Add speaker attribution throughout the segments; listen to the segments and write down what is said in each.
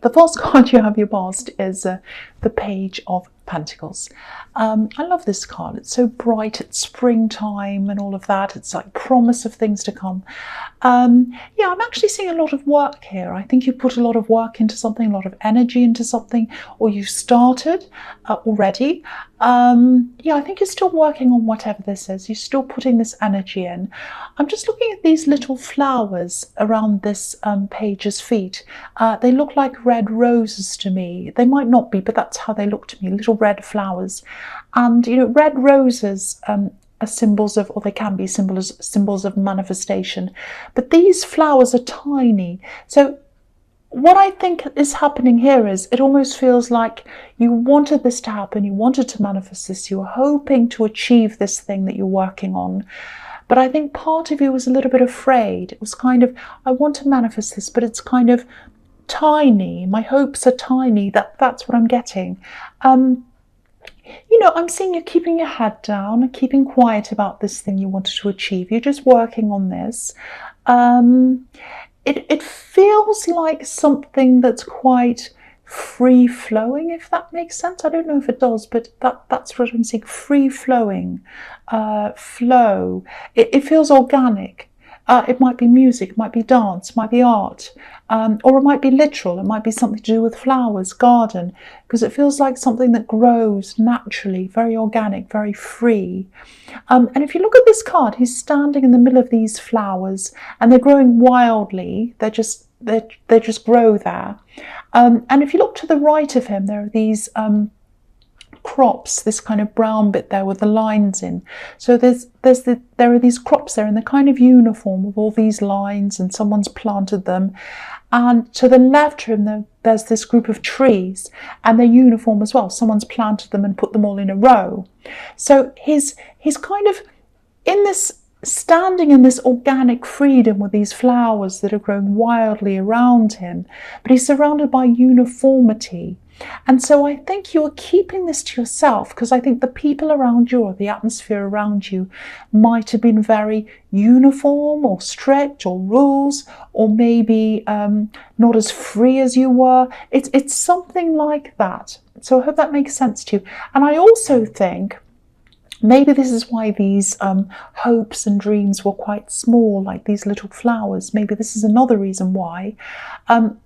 Speaker 1: The first card you have your past is the Page of Pentacles. I love this card. It's so bright. It's springtime and all of that. It's like promise of things to come. Yeah, I'm actually seeing a lot of work here. I think you put a lot of work into something, a lot of energy into something, or you started already. Yeah, I think you're still working on whatever this is. You're still putting this energy in. I'm just looking at these little flowers around this page's feet. They look like red roses to me. They might not be, but that's how they look to me, little red flowers. And, you know, red roses are symbols of, or they can be symbols of manifestation. But these flowers are tiny. So what I think is happening here is it almost feels like you wanted this to happen, you wanted to manifest this, you were hoping to achieve this thing that you're working on. But I think part of you was a little bit afraid. It was kind of, I want to manifest this, but it's kind of tiny. My hopes are tiny. That's what I'm getting. You know, I'm seeing you keeping your head down and keeping quiet about this thing you wanted to achieve. You're just working on this. It feels like something that's quite free-flowing, if that makes sense. I don't know if it does, but that's what I'm seeing. Free-flowing, flow. It feels organic. It might be music, it might be dance, it might be art, or it might be literal. It might be something to do with flowers, garden, because it feels like something that grows naturally, very organic, very free. And if you look at this card, he's standing in the middle of these flowers, and they're growing wildly. They just grow there. And if you look to the right of him, there are these crops, this kind of brown bit there with the lines in. So there are these crops there in the kind of uniform with all these lines, and someone's planted them. And to the left of him, there's this group of trees, and they're uniform as well. Someone's planted them and put them all in a row. So he's kind of in this, standing in this organic freedom with these flowers that are growing wildly around him, but he's surrounded by uniformity. And so I think you are keeping this to yourself, because I think the people around you, or the atmosphere around you, might have been very uniform or strict, or rules, or maybe not as free as you were. It's something like that. So I hope that makes sense to you. And I also think maybe this is why these hopes and dreams were quite small, like these little flowers. Maybe this is another reason why.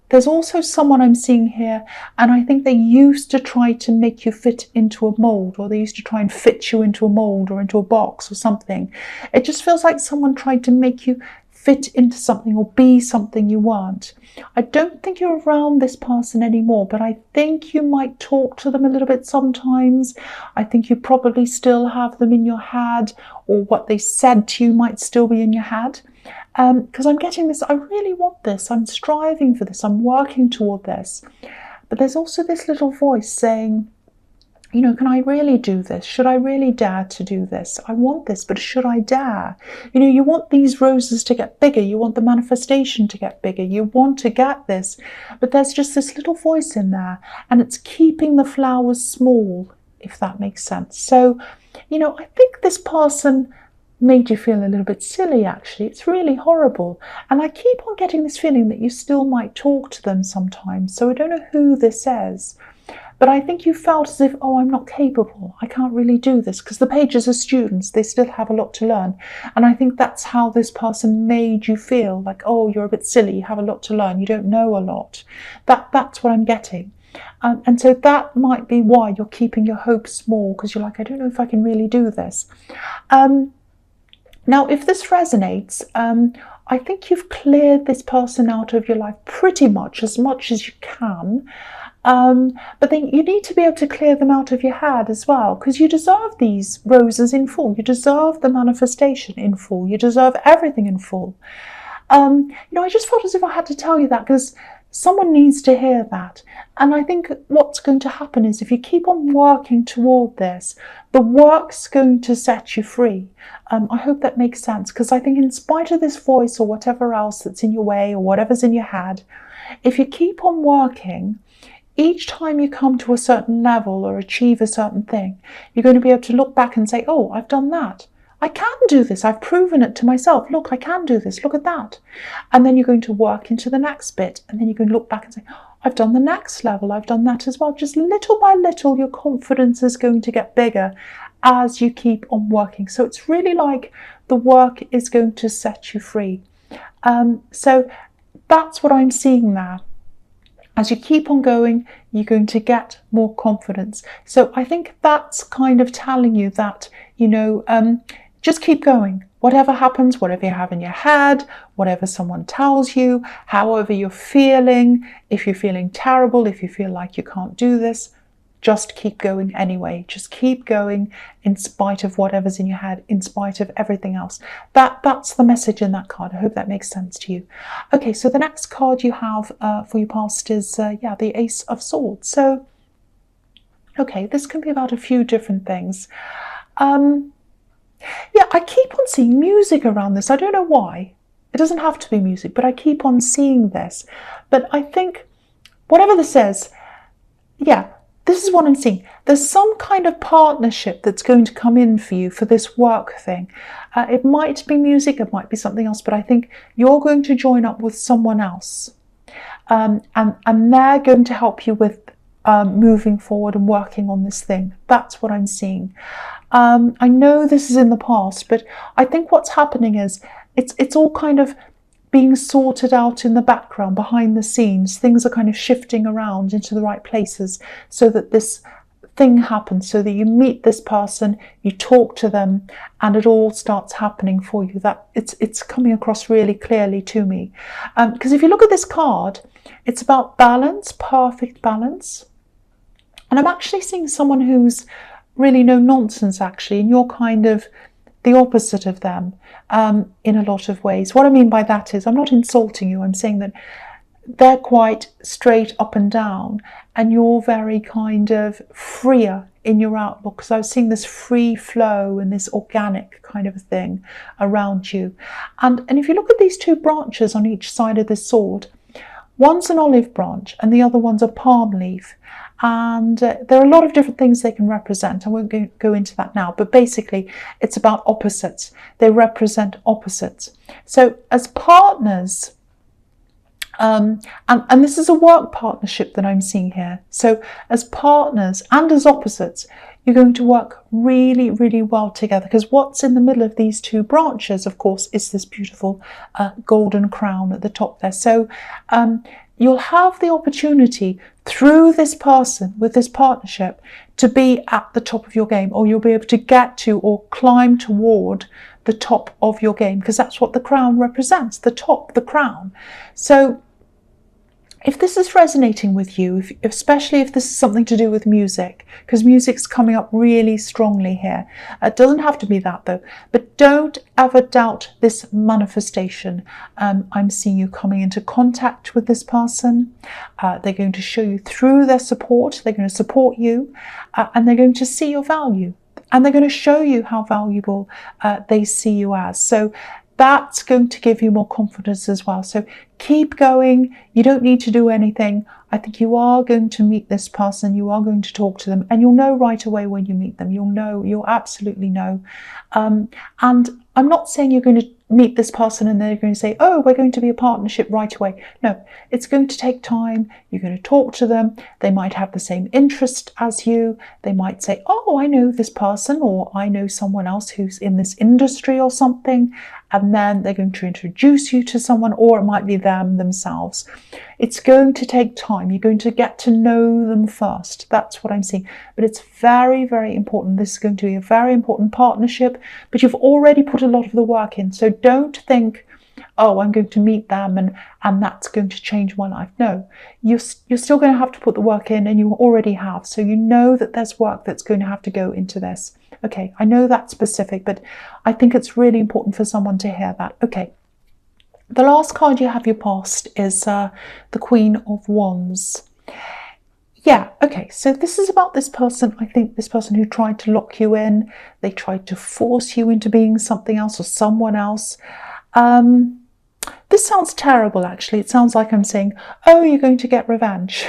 Speaker 1: There's also someone I'm seeing here, and I think they used to try to make you fit into a mold, or they used to try and fit you into a mold or into a box or something. It just feels like someone tried to make you fit into something or be something you weren't. I don't think you're around this person anymore, but I think you might talk to them a little bit sometimes. I think you probably still have them in your head, or what they said to you might still be in your head. Because I'm getting this, I really want this, I'm striving for this, I'm working toward this. But there's also this little voice saying, you know, can I really do this? Should I really dare to do this? I want this, but should I dare? You know, you want these roses to get bigger. You want the manifestation to get bigger. You want to get this. But there's just this little voice in there, and it's keeping the flowers small, if that makes sense. So, you know, I think this person made you feel a little bit silly, actually. It's really horrible. And I keep on getting this feeling that you still might talk to them sometimes. So I don't know who this is. But I think you felt as if, oh, I'm not capable. I can't really do this, because the pages are students. They still have a lot to learn. And I think that's how this person made you feel, like, oh, you're a bit silly. You have a lot to learn. You don't know a lot. That's what I'm getting. And so that might be why you're keeping your hopes small, because you're like, I don't know if I can really do this. Now, if this resonates, I think you've cleared this person out of your life pretty much as you can. But then you need to be able to clear them out of your head as well, because you deserve these roses in full. You deserve the manifestation in full. You deserve everything in full. You know, I just felt as if I had to tell you that, because someone needs to hear that. And I think what's going to happen is, if you keep on working toward this, the work's going to set you free. I hope that makes sense, because I think in spite of this voice or whatever else that's in your way, or whatever's in your head, if you keep on working, each time you come to a certain level or achieve a certain thing, you're going to be able to look back and say, oh, I've done that. I can do this. I've proven it to myself. Look, I can do this. Look at that. And then you're going to work into the next bit. And then you can look back and say, I've done the next level, I've done that as well. Just little by little, your confidence is going to get bigger as you keep on working. So it's really like the work is going to set you free. So that's what I'm seeing there. As you keep on going, you're going to get more confidence. So I think that's kind of telling you that, just keep going. Whatever happens, whatever you have in your head, whatever someone tells you, however you're feeling, if you're feeling terrible, if you feel like you can't do this, just keep going anyway. Just keep going in spite of whatever's in your head, in spite of everything else. That's the message in that card. I hope that makes sense to you. Okay, so the next card you have for your past is, the Ace of Swords. So, okay, this can be about a few different things. I keep on seeing music around this. I don't know why. It doesn't have to be music, but I keep on seeing this. But I think, whatever this is, this is what I'm seeing. There's some kind of partnership that's going to come in for you for this work thing. It might be music, it might be something else, but I think you're going to join up with someone else. And they're going to help you with moving forward and working on this thing. That's what I'm seeing. I know this is in the past, but I think what's happening is it's all kind of being sorted out in the background, behind the scenes. Things are kind of shifting around into the right places so that this thing happens, so that you meet this person, you talk to them, and it all starts happening for you. That it's coming across really clearly to me. Because if you look at this card, it's about balance, perfect balance. And I'm actually seeing someone who's really no nonsense, actually, and you're kind of the opposite of them in a lot of ways. What I mean by that is, I'm not insulting you, I'm saying that they're quite straight up and down, and you're very kind of freer in your outlook. Because I was seeing this free flow and this organic kind of thing around you. And if you look at these two branches on each side of this sword, one's an olive branch and the other one's a palm leaf. And there are a lot of different things they can represent. I won't go into that now, but basically it's about opposites. They represent opposites. So as partners, and this is a work partnership that I'm seeing here. So as partners and as opposites, you're going to work really, really well together, because what's in the middle of these two branches, of course, is this beautiful golden crown at the top there. So you'll have the opportunity through this person, with this partnership, to be at the top of your game, or you'll be able to get to or climb toward the top of your game, because that's what the crown represents, the top, the crown. So if this is resonating with you, especially if this is something to do with music, because music's coming up really strongly here. It doesn't have to be that though, but don't ever doubt this manifestation. I'm seeing you coming into contact with this person. They're going to show you through their support. They're going to support you, and they're going to see your value, and they're going to show you how valuable they see you as. So that's going to give you more confidence as well. So keep going. You don't need to do anything. I think you are going to meet this person. You are going to talk to them, and you'll know right away when you meet them. You'll absolutely know. And I'm not saying you're going to meet this person and they're going to say, oh, we're going to be a partnership right away. No, it's going to take time. You're going to talk to them. They might have the same interest as you. They might say, oh, I know this person, or I know someone else who's in this industry or something. And then they're going to introduce you to someone, or it might be them themselves. It's going to take time. You're going to get to know them first. That's what I'm seeing. But it's very, very important. This is going to be a very important partnership, but you've already put a lot of the work in. So don't think, oh, I'm going to meet them and that's going to change my life. No, you're still going to have to put the work in, and you already have. So you know that there's work that's going to have to go into this. Okay, I know that's specific, but I think it's really important for someone to hear that. Okay, the last card you have your past is the Queen of Wands. Yeah, okay, so this is about this person. I think this person who tried to lock you in. They tried to force you into being something else or someone else. This sounds terrible, actually. It sounds like I'm saying, oh, you're going to get revenge.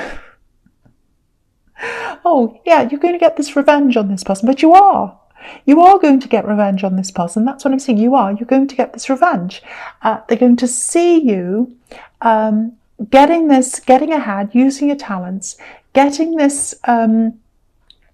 Speaker 1: Oh, yeah, you're going to get this revenge on this person, but you are. You are going to get revenge on this person. That's what I'm saying. You're going to get this revenge. They're going to see you getting ahead, using your talents, getting this,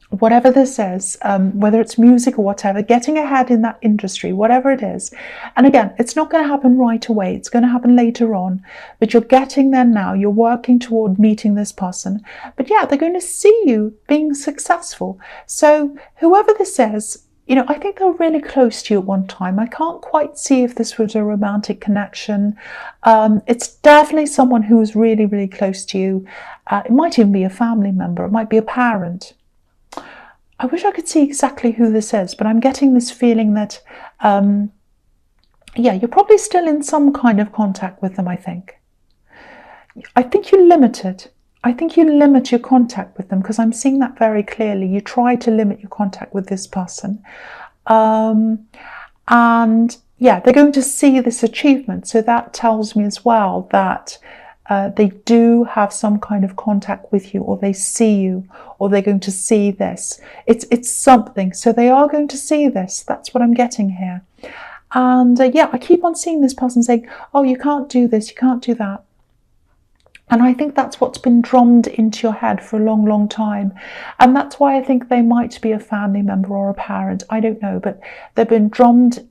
Speaker 1: whatever this is, whether it's music or whatever, getting ahead in that industry, whatever it is. And again, it's not going to happen right away. It's going to happen later on, but you're getting there now. You're working toward meeting this person. But yeah, they're going to see you being successful. So whoever this is, you know, I think they're really close to you at one time. I can't quite see if this was a romantic connection. It's definitely someone who is really, really close to you. It might even be a family member. It might be a parent. I wish I could see exactly who this is, but I'm getting this feeling that, yeah, you're probably still in some kind of contact with them, I think. I think you limit it. I think you limit your contact with them, because I'm seeing that very clearly. You try to limit your contact with this person. And yeah, they're going to see this achievement. So that tells me as well that they do have some kind of contact with you, or they see you, or they're going to see this. It's something. So they are going to see this. That's what I'm getting here. And yeah, I keep on seeing this person saying, oh, you can't do this, you can't do that. And I think that's what's been drummed into your head for a long, long time. And that's why I think they might be a family member or a parent. I don't know, but they've drummed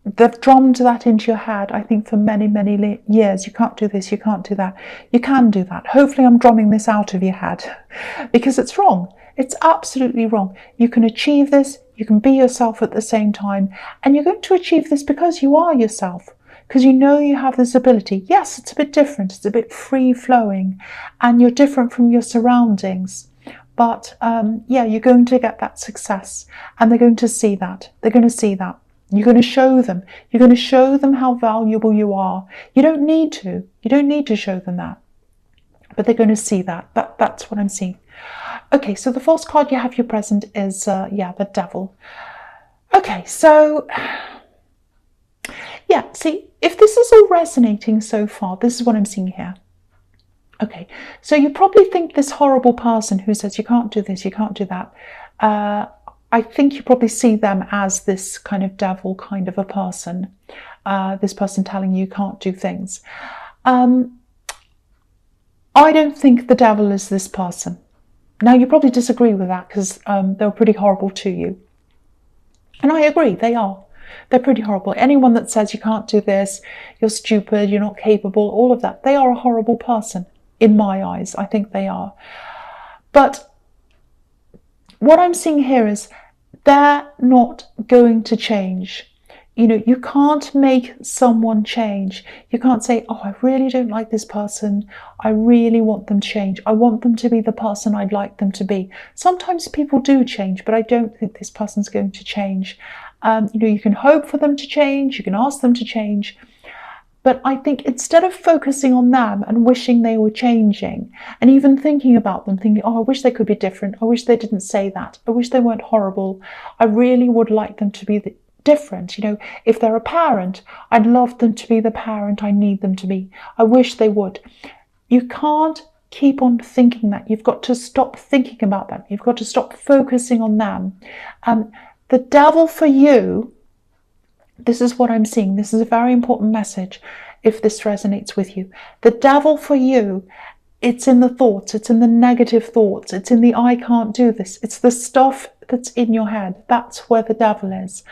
Speaker 1: that into your head, I think, for many, many years. You can't do this, you can't do that. You can do that. Hopefully I'm drumming this out of your head, because it's wrong. It's absolutely wrong. You can achieve this, you can be yourself at the same time, and you're going to achieve this because you are yourself. Because you know you have this ability. Yes, it's a bit different. It's a bit free-flowing, and you're different from your surroundings. But yeah, you're going to get that success, and they're going to see that. They're going to see that. You're going to show them. You're going to show them how valuable you are. You don't need to. You don't need to show them that. But they're going to see that. That's what I'm seeing. Okay, so the false card you have your present is, yeah, the Devil. Okay, so... yeah, see, if this is all resonating so far, this is what I'm seeing here. Okay, so you probably think this horrible person who says you can't do this, you can't do that, I think you probably see them as this kind of devil kind of a person, this person telling you can't do things. I don't think the devil is this person. Now, you probably disagree with that, because they were pretty horrible to you. And I agree, they are. They're pretty horrible. Anyone that says you can't do this, you're stupid, you're not capable, all of that, they are a horrible person in my eyes. I think they are. But what I'm seeing here is they're not going to change. You know, you can't make someone change. You can't say, oh, I really don't like this person. I really want them to change. I want them to be the person I'd like them to be. Sometimes people do change, but I don't think this person's going to change. You know, you can hope for them to change. You can ask them to change. But I think instead of focusing on them and wishing they were changing, and even thinking about them, thinking, oh, I wish they could be different. I wish they didn't say that. I wish they weren't horrible. I really would like them to be different. You know, if they're a parent, I'd love them to be the parent I need them to be. I wish they would. You can't keep on thinking that. You've got to stop thinking about them. You've got to stop focusing on them. The devil for you, this is what I'm seeing. This is a very important message if this resonates with you. The devil for you, it's in the thoughts. It's in the negative thoughts. It's in the I can't do this. It's the stuff that's in your head. That's where the devil is.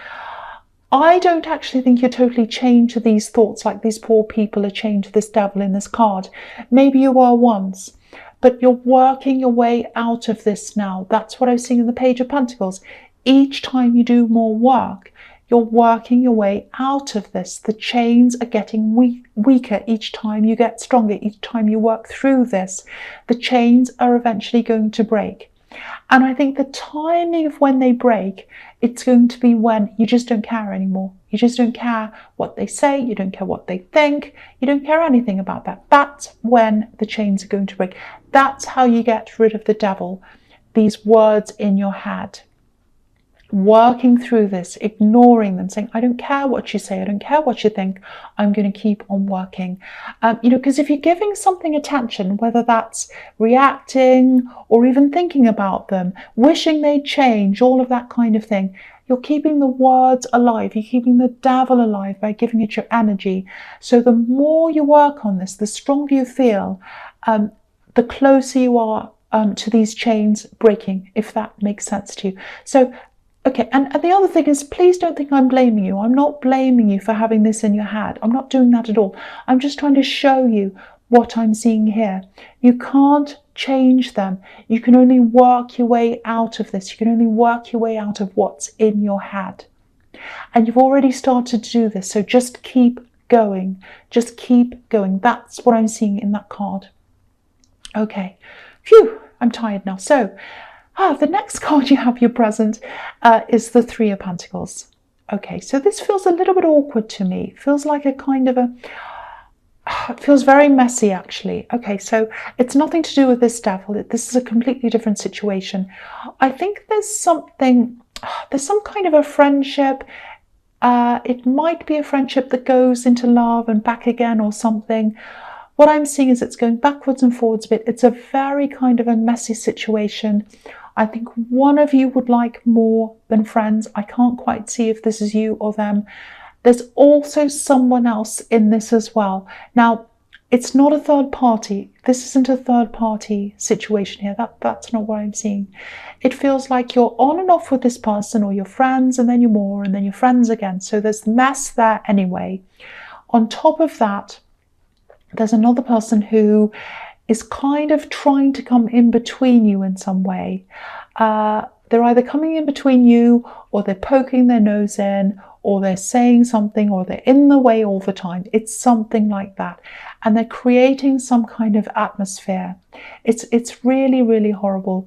Speaker 1: I don't actually think you're totally chained to these thoughts like these poor people are chained to this devil in this card. Maybe you were once, but you're working your way out of this now. That's what I'm seeing in the Page of Pentacles. Each time you do more work, you're working your way out of this. The chains are getting weaker each time you get stronger, each time you work through this. The chains are eventually going to break. And I think the timing of when they break, it's going to be when you just don't care anymore. You just don't care what they say. You don't care what they think. You don't care anything about that. That's when the chains are going to break. That's how you get rid of the devil. These words in your head. Working through this, ignoring them, saying, I don't care what you say, I don't care what you think, I'm going to keep on working. You know, because if you're giving something attention, whether that's reacting or even thinking about them, wishing they'd change, all of that kind of thing, You're keeping the words alive. You're keeping the devil alive by giving it your energy. So the more you work on this, the stronger you feel, the closer you are to these chains breaking, if that makes sense to you. So, okay, and the other thing is, please don't think I'm blaming you. I'm not blaming you for having this in your head. I'm not doing that at all. I'm just trying to show you what I'm seeing here. You can't change them. You can only work your way out of this. You can only work your way out of what's in your head. And you've already started to do this, so just keep going. Just keep going. That's what I'm seeing in that card. Okay. Phew, I'm tired now. So, the next card you have your present is the Three of Pentacles. Okay, so this feels a little bit awkward to me. It feels like a kind of a... It feels very messy, actually. Okay, so it's nothing to do with this devil. This is a completely different situation. I think there's some kind of a friendship. It might be a friendship that goes into love and back again or something. What I'm seeing is it's going backwards and forwards a bit. It's a very kind of a messy situation. I think one of you would like more than friends. I can't quite see if this is you or them. There's also someone else in this as well. Now, it's not a third party. This isn't a third party situation here. That's not what I'm seeing. It feels like you're on and off with this person, or you're friends and then you're more and then you're friends again. So there's mess there anyway. On top of that, there's another person who is kind of trying to come in between you in some way. They're either coming in between you, or they're poking their nose in, or they're saying something, or they're in the way all the time. It's something like that. And they're creating some kind of atmosphere. It's really, really horrible.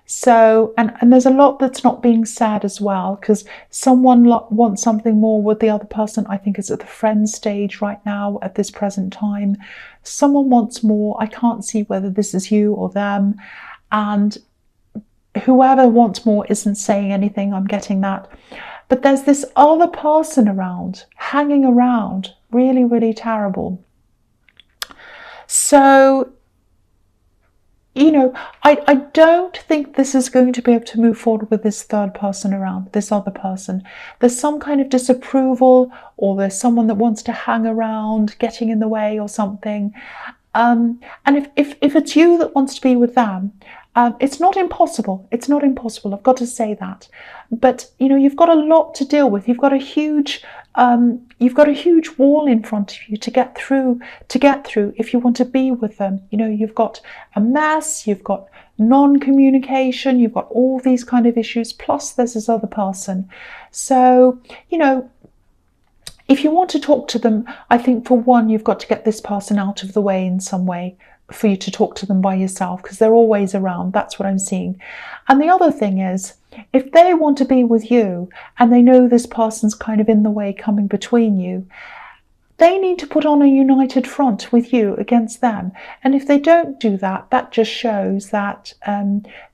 Speaker 1: So, and there's a lot that's not being said as well, because someone wants something more with the other person. I think it's at the friend stage right now at this present time. Someone wants more. I can't see whether this is you or them. And whoever wants more isn't saying anything. I'm getting that. But there's this other person around, hanging around. Really, really terrible. So, you know, I don't think this is going to be able to move forward with this third person around, this other person. There's some kind of disapproval, or there's someone that wants to hang around, getting in the way or something. And if it's you that wants to be with them, it's not impossible. It's not impossible. I've got to say that. But, you know, you've got a lot to deal with. You've got a huge wall in front of you to get through if you want to be with them. You know, you've got a mess, you've got non-communication, you've got all these kind of issues, plus there's this other person. So, you know, if you want to talk to them, I think for one, you've got to get this person out of the way in some way for you to talk to them by yourself, because they're always around. That's what I'm seeing. And the other thing is, if they want to be with you and they know this person's kind of in the way, coming between you, they need to put on a united front with you against them. And if they don't do that, that just shows that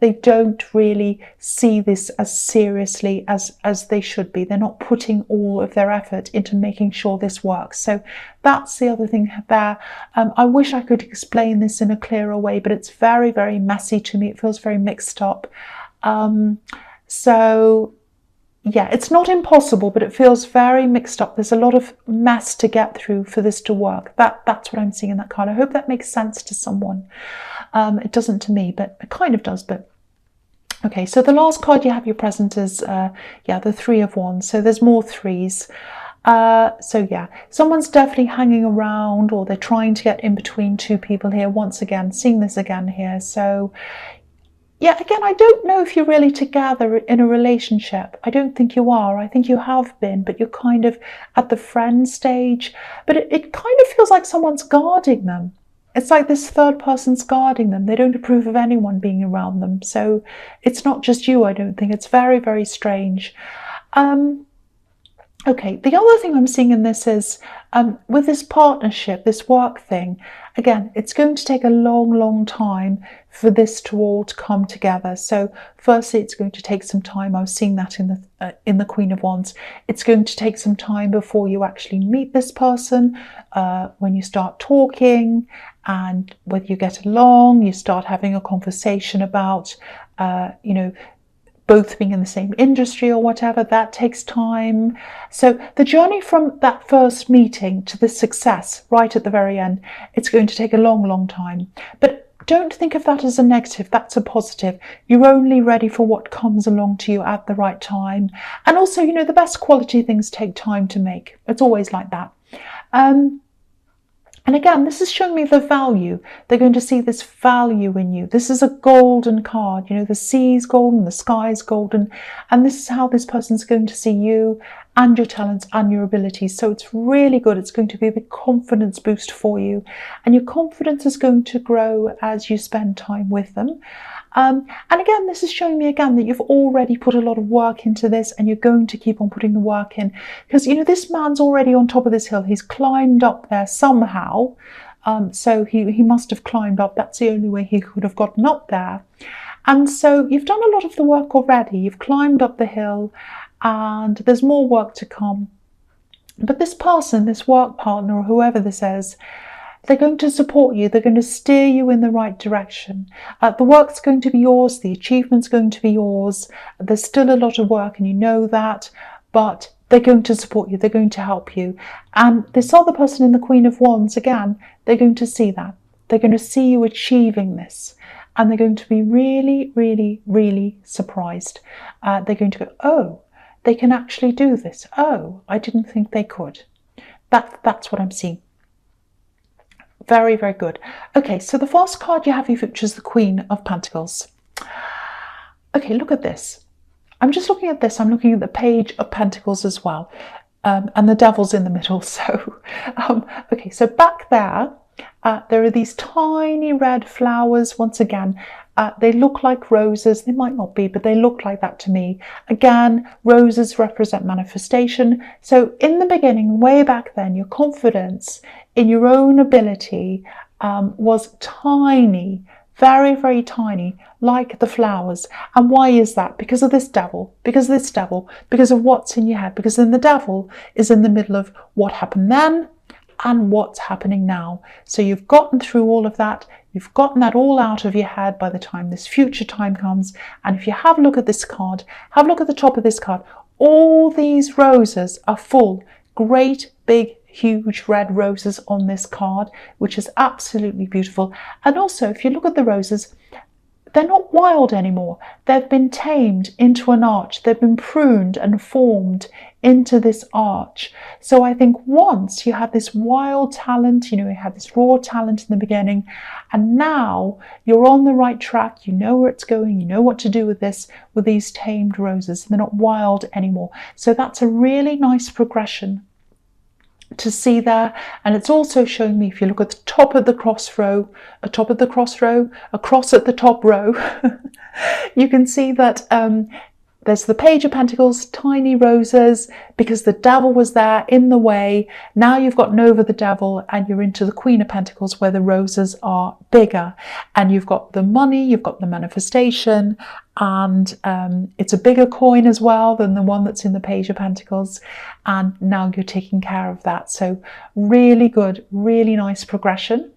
Speaker 1: they don't really see this as seriously as they should be. They're not putting all of their effort into making sure this works. So that's the other thing there. I wish I could explain this in a clearer way, but it's very, very messy to me. It feels very mixed up. So yeah, it's not impossible, but it feels very mixed up. There's a lot of mess to get through for this to work. That's what I'm seeing in that card. I hope that makes sense to someone. It doesn't to me, but it kind of does. But okay, so the last card you have your present is the Three of Wands. So there's more threes. So yeah, someone's definitely hanging around, or they're trying to get in between two people here. Once again, seeing this again here. So yeah, again, I don't know if you're really together in a relationship. I don't think you are. I think you have been, but you're kind of at the friend stage. But it kind of feels like someone's guarding them. It's like this third person's guarding them. They don't approve of anyone being around them. So it's not just you, I don't think. It's very, very strange. Okay, the other thing I'm seeing in this is with this partnership, this work thing, again, it's going to take a long, long time for this to all to come together. So firstly, it's going to take some time. I was seeing that in the Queen of Wands. It's going to take some time before you actually meet this person, when you start talking and whether you get along, you start having a conversation about, both being in the same industry or whatever, that takes time. So the journey from that first meeting to the success right at the very end, it's going to take a long, long time. But don't think of that as a negative, that's a positive. You're only ready for what comes along to you at the right time. And also, you know, the best quality things take time to make. It's always like that. And again, this is showing me the value. They're going to see this value in you. This is a golden card. You know, the sea is golden, the sky is golden. And this is how this person's going to see you and your talents and your abilities. So it's really good. It's going to be a big confidence boost for you. And your confidence is going to grow as you spend time with them. And again, this is showing me again that you've already put a lot of work into this, and you're going to keep on putting the work in, because, you know, this man's already on top of this hill. He's climbed up there somehow. So he must have climbed up. That's the only way he could have gotten up there. And so you've done a lot of the work already. You've climbed up the hill, and there's more work to come. But this person, this work partner, or whoever this is, they're going to support you. They're going to steer you in the right direction. The work's going to be yours. The achievement's going to be yours. There's still a lot of work, and you know that, but they're going to support you. They're going to help you. And this other person in the Queen of Wands, again, they're going to see that. They're going to see you achieving this. And they're going to be really, really, really surprised. They're going to go, oh, they can actually do this. Oh, I didn't think they could. That's what I'm seeing. Very, very good. Okay, so the first card you have here features the Queen of Pentacles. Okay, look at this. I'm just looking at this. I'm looking at the Page of Pentacles as well. And the Devil's in the middle. So, okay, so back there, there are these tiny red flowers. Once again, they look like roses. They might not be, but they look like that to me. Again, roses represent manifestation. So in the beginning, way back then, your confidence in your own ability was tiny, very, very tiny, like the flowers. And why is that? Because of this devil, because of this devil, because of what's in your head, because then the devil is in the middle of what happened then and what's happening now. So you've gotten through all of that. You've gotten that all out of your head by the time this future time comes. And if you have a look at this card, have a look at the top of this card. All these roses are full, great, big, huge red roses on this card, which is absolutely beautiful. And also, if you look at the roses, they're not wild anymore. They've been tamed into an arch. They've been pruned and formed into this arch. So I think once you had this wild talent, you know, you had this raw talent in the beginning, and now you're on the right track. You know where it's going. You know what to do with this, with these tamed roses. They're not wild anymore. So that's a really nice progression to see there. And it's also showing me, if you look at the top of the cross row, a cross at the top row, you can see that there's the Page of Pentacles, tiny roses, because the devil was there in the way. Now you've gotten over the devil and you're into the Queen of Pentacles, where the roses are bigger, and you've got the money, you've got the manifestation, and it's a bigger coin as well than the one that's in the Page of Pentacles. And now you're taking care of that. So really good, really nice progression.